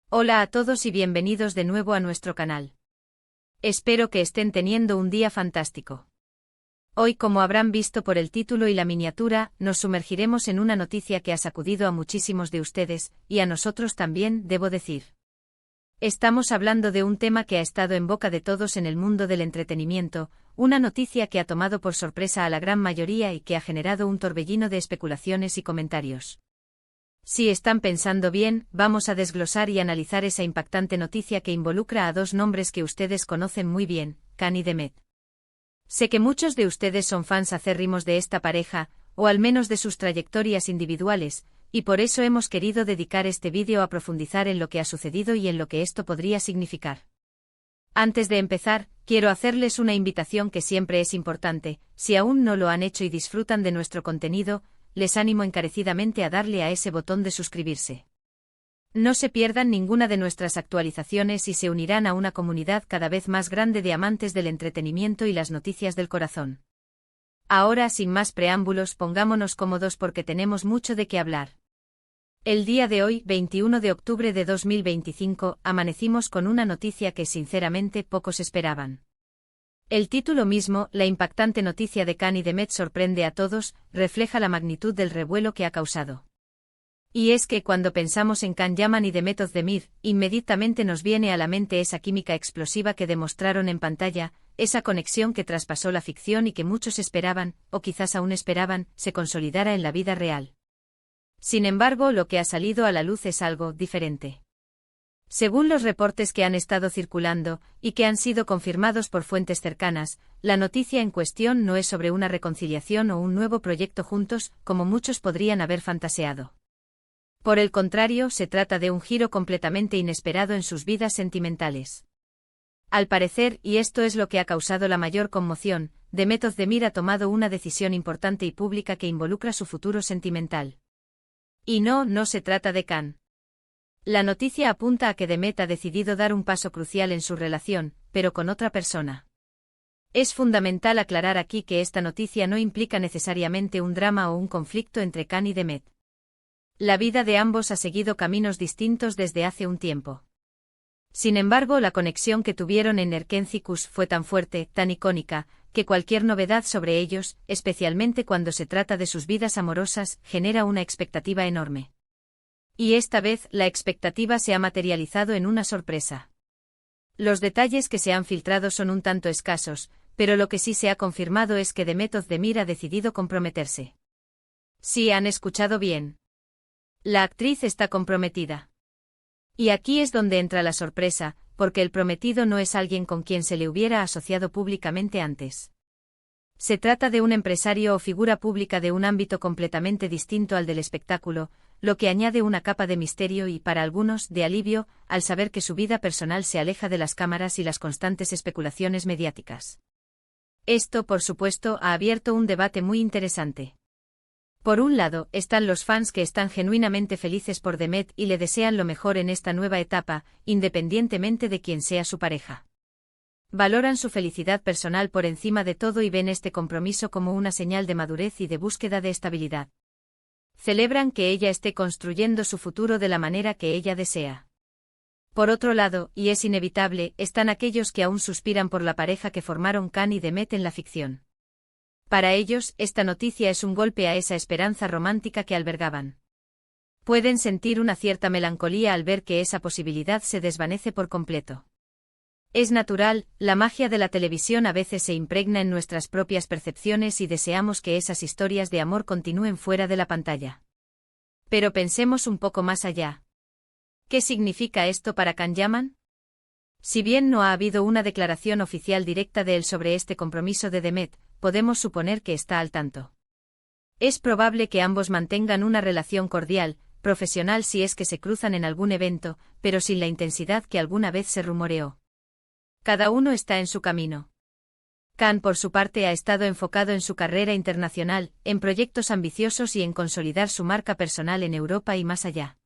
Hola a todos y bienvenidos de nuevo a nuestro canal. Espero que estén teniendo un día fantástico. Hoy, como habrán visto por el título y la miniatura, nos sumergiremos en una noticia que ha sacudido a muchísimos de ustedes, y a nosotros también, debo decir. Estamos hablando de un tema que ha estado en boca de todos en el mundo del entretenimiento, una noticia que ha tomado por sorpresa a la gran mayoría y que ha generado un torbellino de especulaciones y comentarios. Si están pensando bien, vamos a desglosar y analizar esa impactante noticia que involucra a dos nombres que ustedes conocen muy bien, Khan y Demet. Sé que muchos de ustedes son fans acérrimos de esta pareja, o al menos de sus trayectorias individuales, y por eso hemos querido dedicar este vídeo a profundizar en lo que ha sucedido y en lo que esto podría significar. Antes de empezar, quiero hacerles una invitación que siempre es importante. Si aún no lo han hecho y disfrutan de nuestro contenido, les animo encarecidamente a darle a ese botón de suscribirse. No se pierdan ninguna de nuestras actualizaciones y se unirán a una comunidad cada vez más grande de amantes del entretenimiento y las noticias del corazón. Ahora, sin más preámbulos, pongámonos cómodos porque tenemos mucho de qué hablar. El día de hoy, 21 de octubre de 2025, amanecimos con una noticia que sinceramente pocos esperaban. El título mismo, la impactante noticia de Khan y Demet sorprende a todos, refleja la magnitud del revuelo que ha causado. Y es que cuando pensamos en Khan Yaman y Demet Özdemir, inmediatamente nos viene a la mente esa química explosiva que demostraron en pantalla, esa conexión que traspasó la ficción y que muchos esperaban, o quizás aún esperaban, se consolidara en la vida real. Sin embargo, lo que ha salido a la luz es algo diferente. Según los reportes que han estado circulando, y que han sido confirmados por fuentes cercanas, la noticia en cuestión no es sobre una reconciliación o un nuevo proyecto juntos, como muchos podrían haber fantaseado. Por el contrario, se trata de un giro completamente inesperado en sus vidas sentimentales. Al parecer, y esto es lo que ha causado la mayor conmoción, Demet Özdemir ha tomado una decisión importante y pública que involucra su futuro sentimental. Y no se trata de Khan. La noticia apunta a que Demet ha decidido dar un paso crucial en su relación, pero con otra persona. Es fundamental aclarar aquí que esta noticia no implica necesariamente un drama o un conflicto entre Khan y Demet. La vida de ambos ha seguido caminos distintos desde hace un tiempo. Sin embargo, la conexión que tuvieron en Erkencikus fue tan fuerte, tan icónica, que cualquier novedad sobre ellos, especialmente cuando se trata de sus vidas amorosas, genera una expectativa enorme. Y esta vez, la expectativa se ha materializado en una sorpresa. Los detalles que se han filtrado son un tanto escasos, pero lo que sí se ha confirmado es que Demet Özdemir ha decidido comprometerse. Sí, han escuchado bien. La actriz está comprometida. Y aquí es donde entra la sorpresa, porque el prometido no es alguien con quien se le hubiera asociado públicamente antes. Se trata de un empresario o figura pública de un ámbito completamente distinto al del espectáculo, lo que añade una capa de misterio y, para algunos, de alivio, al saber que su vida personal se aleja de las cámaras y las constantes especulaciones mediáticas. Esto, por supuesto, ha abierto un debate muy interesante. Por un lado, están los fans que están genuinamente felices por Demet y le desean lo mejor en esta nueva etapa, independientemente de quién sea su pareja. Valoran su felicidad personal por encima de todo y ven este compromiso como una señal de madurez y de búsqueda de estabilidad. Celebran que ella esté construyendo su futuro de la manera que ella desea. Por otro lado, y es inevitable, están aquellos que aún suspiran por la pareja que formaron Khan y Demet en la ficción. Para ellos, esta noticia es un golpe a esa esperanza romántica que albergaban. Pueden sentir una cierta melancolía al ver que esa posibilidad se desvanece por completo. Es natural, la magia de la televisión a veces se impregna en nuestras propias percepciones y deseamos que esas historias de amor continúen fuera de la pantalla. Pero pensemos un poco más allá. ¿Qué significa esto para Khan Yaman? Si bien no ha habido una declaración oficial directa de él sobre este compromiso de Demet, podemos suponer que está al tanto. Es probable que ambos mantengan una relación cordial, profesional si es que se cruzan en algún evento, pero sin la intensidad que alguna vez se rumoreó. Cada uno está en su camino. Khan, por su parte, ha estado enfocado en su carrera internacional, en proyectos ambiciosos y en consolidar su marca personal en Europa y más allá.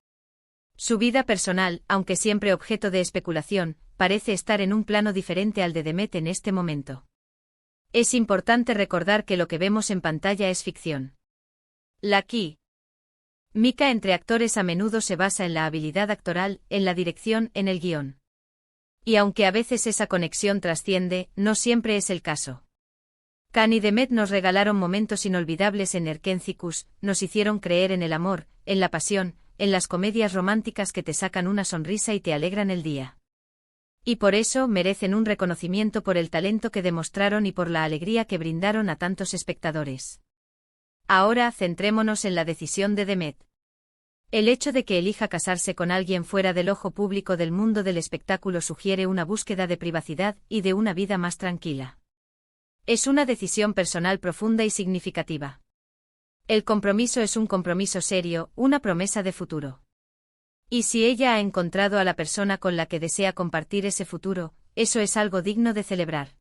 Su vida personal, aunque siempre objeto de especulación, parece estar en un plano diferente al de Demet en este momento. Es importante recordar que lo que vemos en pantalla es ficción. La Key Química entre actores a menudo se basa en la habilidad actoral, en la dirección, en el guión. Y aunque a veces esa conexión trasciende, no siempre es el caso. Khan y Demet nos regalaron momentos inolvidables en Erkentzikos, nos hicieron creer en el amor, en la pasión, en las comedias románticas que te sacan una sonrisa y te alegran el día. Y por eso merecen un reconocimiento por el talento que demostraron y por la alegría que brindaron a tantos espectadores. Ahora centrémonos en la decisión de Demet. El hecho de que elija casarse con alguien fuera del ojo público del mundo del espectáculo sugiere una búsqueda de privacidad y de una vida más tranquila. Es una decisión personal profunda y significativa. El compromiso es un compromiso serio, una promesa de futuro. Y si ella ha encontrado a la persona con la que desea compartir ese futuro, eso es algo digno de celebrar.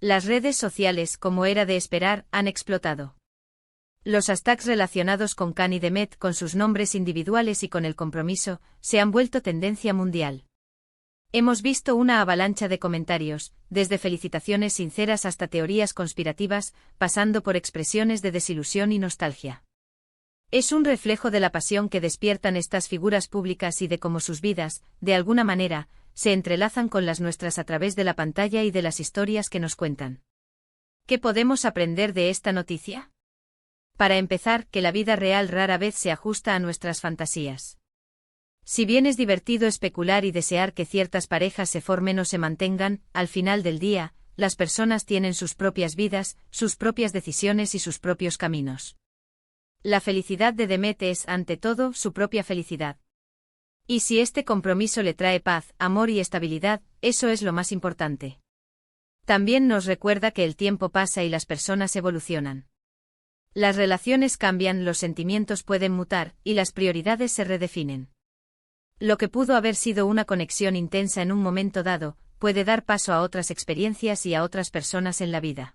Las redes sociales, como era de esperar, han explotado. Los hashtags relacionados con Khan y Demet, con sus nombres individuales y con el compromiso, se han vuelto tendencia mundial. Hemos visto una avalancha de comentarios, desde felicitaciones sinceras hasta teorías conspirativas, pasando por expresiones de desilusión y nostalgia. Es un reflejo de la pasión que despiertan estas figuras públicas y de cómo sus vidas, de alguna manera, se entrelazan con las nuestras a través de la pantalla y de las historias que nos cuentan. ¿Qué podemos aprender de esta noticia? Para empezar, que la vida real rara vez se ajusta a nuestras fantasías. Si bien es divertido especular y desear que ciertas parejas se formen o se mantengan, al final del día, las personas tienen sus propias vidas, sus propias decisiones y sus propios caminos. La felicidad de Demet es, ante todo, su propia felicidad. Y si este compromiso le trae paz, amor y estabilidad, eso es lo más importante. También nos recuerda que el tiempo pasa y las personas evolucionan. Las relaciones cambian, los sentimientos pueden mutar, y las prioridades se redefinen. Lo que pudo haber sido una conexión intensa en un momento dado, puede dar paso a otras experiencias y a otras personas en la vida.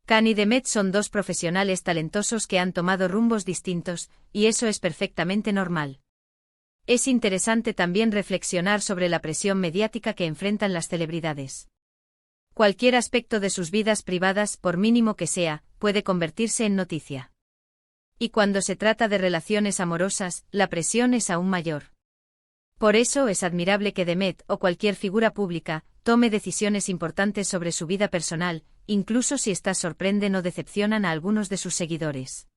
Khan y Demet son dos profesionales talentosos que han tomado rumbos distintos, y eso es perfectamente normal. Es interesante también reflexionar sobre la presión mediática que enfrentan las celebridades. Cualquier aspecto de sus vidas privadas, por mínimo que sea, puede convertirse en noticia. Y cuando se trata de relaciones amorosas, la presión es aún mayor. Por eso es admirable que Demet, o cualquier figura pública, tome decisiones importantes sobre su vida personal, incluso si estas sorprenden o decepcionan a algunos de sus seguidores.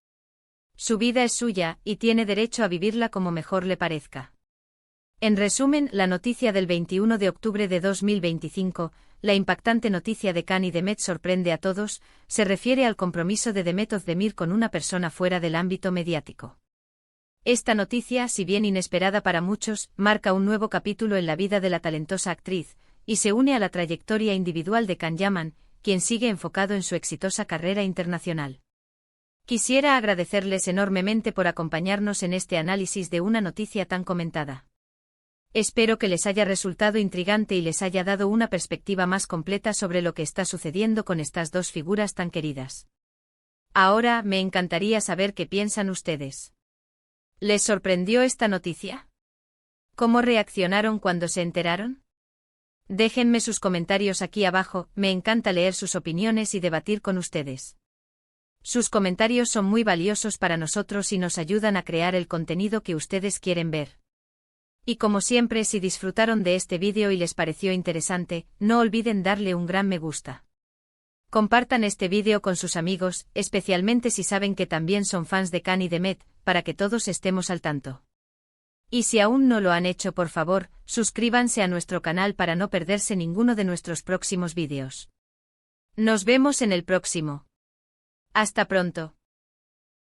Su vida es suya, y tiene derecho a vivirla como mejor le parezca. En resumen, la noticia del 21 de octubre de 2025, la impactante noticia de Khan y Demet sorprende a todos, se refiere al compromiso de Demet Özdemir con una persona fuera del ámbito mediático. Esta noticia, si bien inesperada para muchos, marca un nuevo capítulo en la vida de la talentosa actriz, y se une a la trayectoria individual de Can Yaman, quien sigue enfocado en su exitosa carrera internacional. Quisiera agradecerles enormemente por acompañarnos en este análisis de una noticia tan comentada. Espero que les haya resultado intrigante y les haya dado una perspectiva más completa sobre lo que está sucediendo con estas dos figuras tan queridas. Ahora, me encantaría saber qué piensan ustedes. ¿Les sorprendió esta noticia? ¿Cómo reaccionaron cuando se enteraron? Déjenme sus comentarios aquí abajo, me encanta leer sus opiniones y debatir con ustedes. Sus comentarios son muy valiosos para nosotros y nos ayudan a crear el contenido que ustedes quieren ver. Y como siempre, si disfrutaron de este vídeo y les pareció interesante, no olviden darle un gran me gusta. Compartan este vídeo con sus amigos, especialmente si saben que también son fans de Khan y Demet, para que todos estemos al tanto. Y si aún no lo han hecho, por favor, suscríbanse a nuestro canal para no perderse ninguno de nuestros próximos vídeos. Nos vemos en el próximo. Hasta pronto.